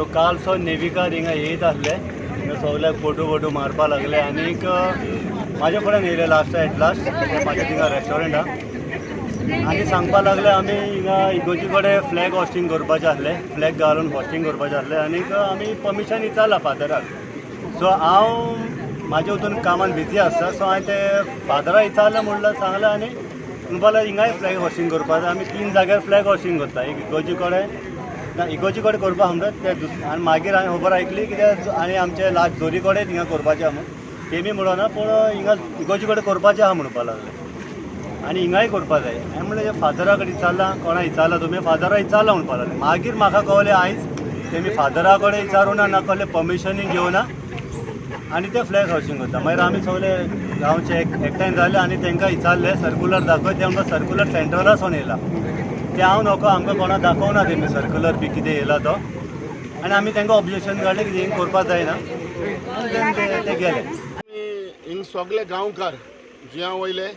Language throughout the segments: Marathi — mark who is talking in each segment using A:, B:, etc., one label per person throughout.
A: सो काल सो नेविकार हिंगा येत आसले, सगळ्याक फोटो मारपा लागले आनीक म्हाजे फुड्यान येयले लास्ट एट लास्ट म्हाज्या थिंगा रेस्टॉरंटा आनी सांगपा लागले आमी हिंगा इगोर्जी कडेन फ्लॅग हॉस्टिंग करपाचें आसलें, फ्लॅग घालून हॉस्टिंग करपाचें आसलें आनीक आमी परमिशन इचारला फादराक. सो हांव म्हाज्या हितून कामान बिजी आसता, सो हांवें ते फादराक इचारलें म्हणल्यार सांगलें आनी म्हणपा लागले हिंगाय फ्लॅग हॉस्टिंग करपाचें. आमी 3 जाग्यार फ्लॅग हॉस्टिंग करता, एक इगोर्जी कडेन ना इगोर्जी कडेन करपा म्हणटा ते आनी मागीर हांवें खबर आयकली कित्याक आनी आमचे लास्ट जोरी कडेन थिंगा करपाचें आहा म्हणून तेमी म्हणना पूण हिंगा इगोर्जी कडेन करपाचें आहा म्हणपा लागले आनी हिंगाय करपा जाय. हांवें म्हणलें फादरा कडेन इचारलां, कोणा इचारलां तुमी? फादरा इचारलां म्हणपा लागले. मागीर म्हाका कळलें आयज तेमी फादरा कडेन इचारूना ना कसलें परमिशनींग घेवना आनी ते फ्लॅग हॉस्टिंग करता. मागीर आमी सगळे गांवचे एकठांय जाले आनी तांकां इचारलें सर्कुलर दाखय. ते आमकां सर्कुलर सेंटरार वचून येयला, ते हांव नको आमकां कोणा दाखोवना तेमी सर्कुलर बी कितें येयला तो. आनी आमी तांकां ऑब्जेक्शन काडलें की हिंग करपा जायना ते गेले.
B: हिंग सगळे गांवकार जे वयले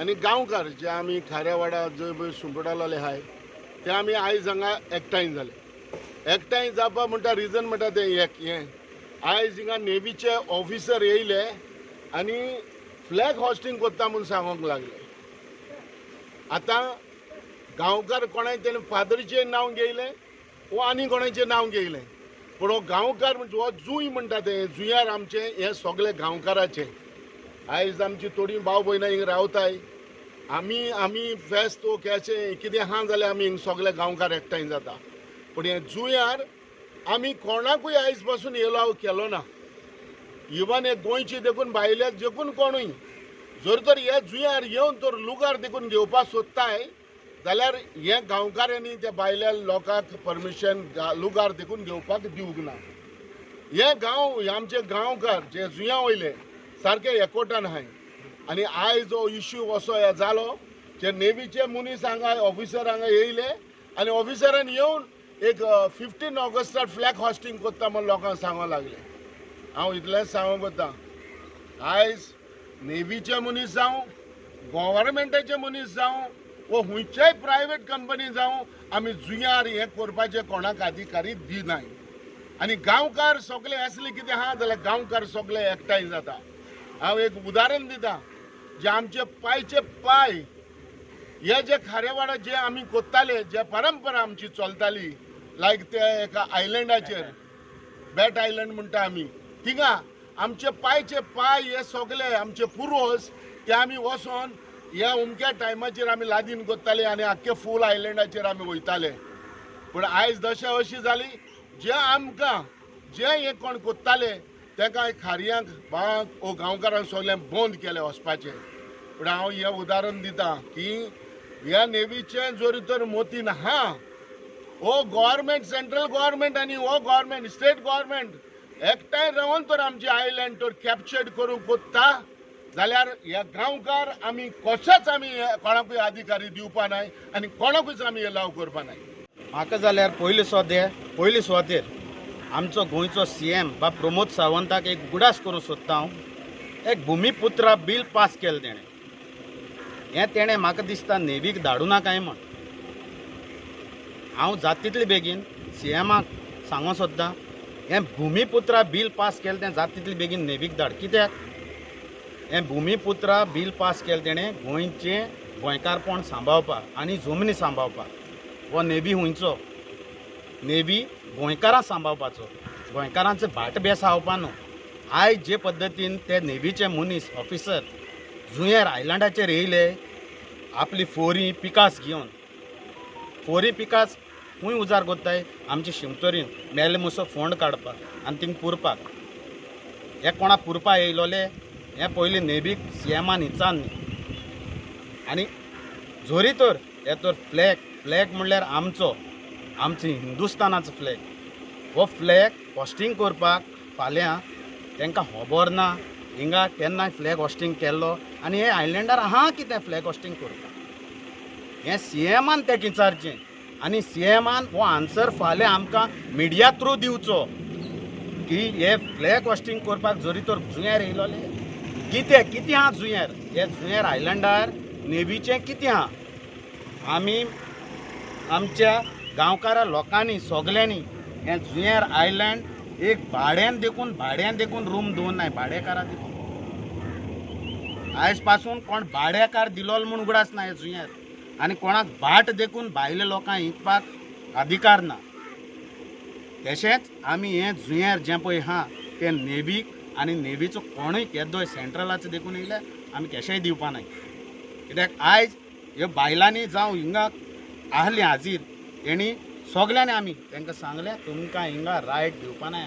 B: आनी गांवकार जे आमी खाऱ्यावाडा जंय पळय सुंपटालोले आहाय ते आमी आयज हांगा एकठांय जाले. एकठांय जावपा म्हणटा रिजन म्हणटा तें हें आयज हिंगा नेवीचे ऑफिसर येयले आनी फ्लॅग हॉस्टिंग करता म्हणून सांगूंक लागले. आतां गांवकार कोणाय तेणें फादरीचें नांव घेयलें वो आनी कोणाचें नांव घेयलें, पूण हो गांवकार म्हणजे हो जुंय म्हणटा तें जुंयार आमचें हें सगळें गांवकाराचें. आयज आमची थोडीं भाव भयणां हिंग रावताय, आमी फेस्त वो केशें कितें आहा जाल्यार आमी हिंग सगळे गांवकार एकठांय जाता. पूण हें जुंयार आमी कोणाकूय आयज पासून येलाव केलो ना. इवन हे गोंयचे देखून भायल्याक देखून कोणूय जर तर हे जुंयार येवन तर लुगार देखून घेवपाक सोदताय जाल्यार हे गांवकारांनी त्या भायल्या लोकांक परमिशन लुगार देखून घेवपाक दिवंक ना. हे गांव आमचे गांवकार जे जुंया वयले सारके एकवटान आहाय आनी आयज जो इश्यू असो हे जालो जे नेवीचे मनीस हांगा ऑफिसर हांगा येयले आनी ऑफिसरान येवन एक 15 ऑगस्टार फ्लॅग हॉस्टिंग करता म्हणून लोकांक सांगूंक लागले. हांव इतलेंच सांगूंक वता, आयज नेवीचे मनीस जावं गव्हर्मेंटाचे मनीस जावं वो खंयच्याय प्रायवेट कंपनी जावं आमी जुंयार हें करपाचें कोणाक अधिकारी दिनाय. आनी गांवकार सगळे असले कितें आहा जाल्यार गांवकार सगळे एकठांय जाता. हांव एक उदाहरण दिता, जे आमचे पांयचे पांय हे जे खारेवाडा जे आमी कोत्ताले, जे परंपरा आमची चलताली, लायक ते एका आयलंडाचेर बॅट आयलंड म्हणटा आमी, थिंगा आमचे पांयचे पांय हे सगळे आमचे पुर्वज ते आमी वचोन ह्या उमक्या टायमाचेर आमी लादीन कोत्ताले आनी आख्खे फूल आयलंडाचेर आमी वयताले. पूण आयज दशा अशी जाली जे आमकां जे हे कोण कोत्ताले ताका खारयांक भावांक वो गांवकारांक सगळ्यांक बंद केलें वचपाचें. पूण हांव हें उदाहरण दिता की ह्या नेवीचें जरी तर मोतीन आहा, हो गव्हर्मेंट सेंट्रल गव्हर्मेंट आनी हो गव्हर्मेंट स्टेट गव्हर्मेंट एकठांय रावन तर आमचे आयलँड तर कॅप्चर्ड करूंक कोत्ता जाल्यार ह्या गांवकार आमी कशेंच आमी कोणाकूय अधिकारी दिवपा नाय आनी कोणाकूच आमी एलाव करपा नाय.
C: म्हाका जाल्यार पयले सुवातेर आमचो गोंयचो CM बा प्रमोद सावंताक एक गुडास करूं सोदता हांव. एक भुमिपुत्रा बील पास केलें तेणें म्हाका दिसता नेवीक धाडूं ना काय म्हण. हांव जाता तितले बेगीन CMाक सांगूंक सोदतां हें भुमिपुत्रा बील पास केलें तें जाता तितले बेगीन नेवीक धाड. कित्याक हें भुमिपुत्रा बील पास केलें तेणें गोंयचें गोंयकारपण सांबाळपाक आनी जमनी सांबाळपाक. हो नेवी हुंयचो नेवी गोंयकारां सांबाळपाचो, गोंयकारांचो भाट बेसावपा न्हू. आयज जे पद्दतीन ते नेवीचे मनीस ऑफिसर जुंयार आयलंडाचेर येयले आपली फोरी पिकास घेवन, फोरी पिकास खूंय उजार कोत्ताय आमचे शिमतोरीन मेले मुसो फोंड काडपाक आनी थिंग पुरपाक. हे कोणाक पुरपा येयलोले हें पयलीं नेवीक CMान इचार न्ही. आनी जोरी तर हे तर फ्लॅग म्हणल्यार आमचो हिंदुस्तानाचो फ्लॅग. हो फ्लॅग हॉस्टिंग करपाक फाल्यां तांकां खबर ना हिंगा केन्नाय फ्लॅग हॉस्टिंग केल्लो आनी हे आयलंडार आहा कितें फ्लॅग हॉस्टिंग करपाक. हें CMान तेका विचारचें आनी CMान हो आन्सर फाल्यां आमकां मिडिया थ्रू दिवचो की हे फ्लॅग हॉस्टिंग करपाक जरी तर जुंयार येयलोले कितें आहा जुंयार, हे जुंयार आयलंडार नेवीचें कितें आहा. आमी आमच्या गांवकारा लोकांनी सगल्यांनी हें जुंयर आयलँड एक भाड्यान देखून रूम दिवन नाही भाडेकारा देखून आयज पासून कोण भाड्याकार दिलोल म्हूण उगडास ना हे जुंयर आनी कोणाक भाट देखून भायले लोकांक इंकपाक अधिकार ना तशेंच आमी हें जुंयर जें पळय आहा तें नेवीक आनी नेवीचो कोणूय केदोय सेंट्रलाचो देखून येयल्यार आमी केशेंय दिवपा नाय कित्याक आयज ह्यो बायलांनी जावं हिंगा आहली हाजीर तेणी सगल्यांनी आमी तांकां सांगलें तुमकां हिंगा रायट दिवपा नाय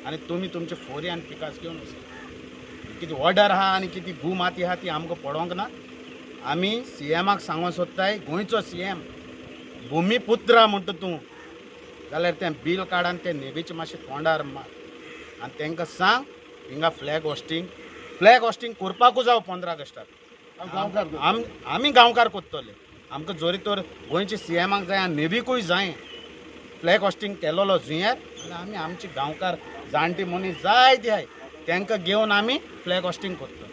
C: आनी तुमी तुमचे फोरी आनी पिकास घेवन वचून कितें ऑर्डर आहा आनी कितें भूमाती आहा ती आमकां पडोवंक ना आमी सीएमाक सांगूंक सोदताय गोंयचो सीएम भुमिपुत्र म्हणटा तूं जाल्यार तें बील काडान तें नेवीचे मातशें तोंडार मार आनी तांकां सांग हिंगा फ्लॅग होस्टींग करपाकूच जावं 15 ऑगस्टाक आमी गांवकार कोत्तले आमकां जोरी तर गोंयच्या सीएमाक जाय आनी नेवीकूय जाय फ्लॅग होस्टींग केलोलो जुंयर आनी आमी आमची गांवकार जाणटी मनीस जाय ती आहाय तांकां घेवन आमी फ्लॅग होस्टींग कोत्तले